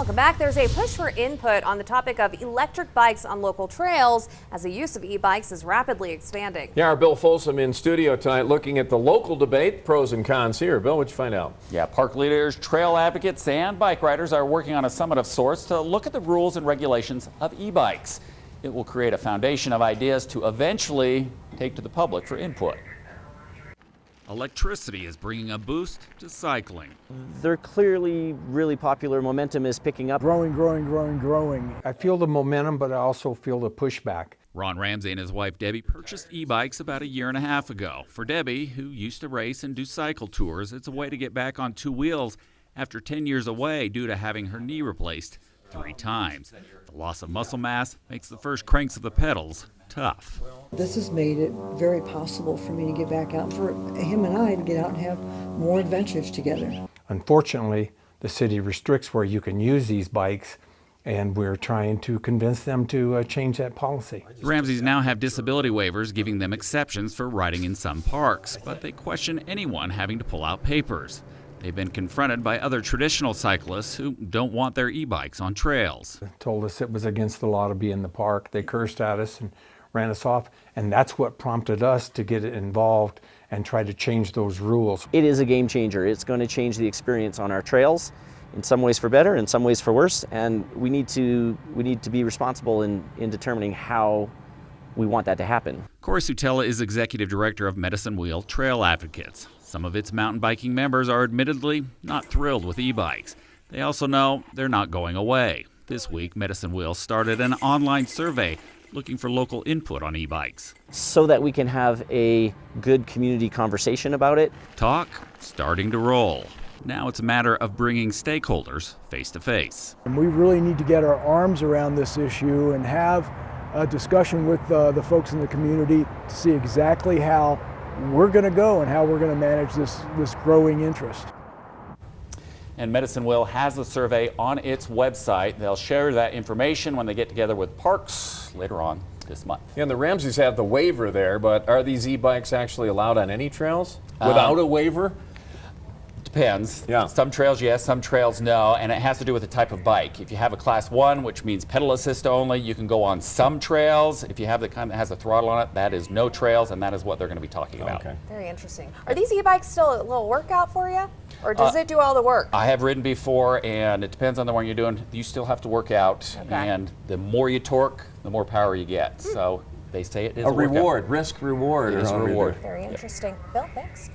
Welcome back. There's a push for input on the topic of electric bikes on local trails as the use of e-bikes is rapidly expanding. Yeah, our Bill Folsom in studio tonight looking at the local debate, pros and cons here. Bill, what'd you find out? Yeah, park leaders, trail advocates, and bike riders are working on a summit of sorts to look at the rules and regulations of e-bikes. It will create a foundation of ideas to eventually take to the public for input. Electricity is bringing a boost to cycling. They're clearly really popular. Momentum is picking up. Growing. I feel the momentum, but I also feel the pushback. Ron RAMSEY and his wife Debbie purchased e-bikes about a year and a half ago. For Debbie, who used to race and do cycle tours, it's a way to get back on two wheels after 10 years away due to having her knee replaced 3 times. The loss of muscle mass makes the first cranks of the pedals tough. This has made it very possible for me to get back out, for him and I to get out and have more adventures together. Unfortunately, the city restricts where you can use these bikes, and we're trying to convince them to change that policy. The Ramseys now have disability waivers giving them exceptions for riding in some parks, but they question anyone having to pull out papers. They've been confronted by other traditional cyclists who don't want their e-bikes on trails. They told us it was against the law to be in the park. They cursed at us and ran us off, and that's what prompted us to get involved and try to change those rules. It is a game changer. It's going to change the experience on our trails, in some ways for better, in some ways for worse, and we need to be responsible in determining how we want that to happen. CORY SUTELA is executive director of Medicine Wheel Trail Advocates. Some of its mountain biking members are admittedly not thrilled with e-bikes. They also know they're not going away. This week, Medicine Wheel started an online survey looking for local input on e-bikes. So that we can have a good community conversation about it. Talk starting to roll. Now it's a matter of bringing stakeholders face to face. And we really need to get our arms around this issue and have a discussion with the folks in the community to see exactly how we're going to go and how we're going to manage this growing interest. And Medicine Wheel has the survey on its website. They'll share that information when they get together with parks later on this month. Yeah, and the Ramseys have the waiver there, but are these e-bikes actually allowed on any trails without a waiver? Depends. Yeah. Some trails yes, some trails no, and it has to do with the type of bike. If you have a class 1, which means pedal assist only, you can go on some trails. If you have the kind that has a throttle on it, that is no trails, and that is what they're going to be talking about. Okay. Very interesting. Are these e-bikes still a little workout for you? Or does it do all the work? I have ridden before, and it depends on the one you're doing. You still have to work out, and the more you torque, the more power you get. So they say it is a reward, risk reward. It is a reward. Very interesting. Bill, thanks.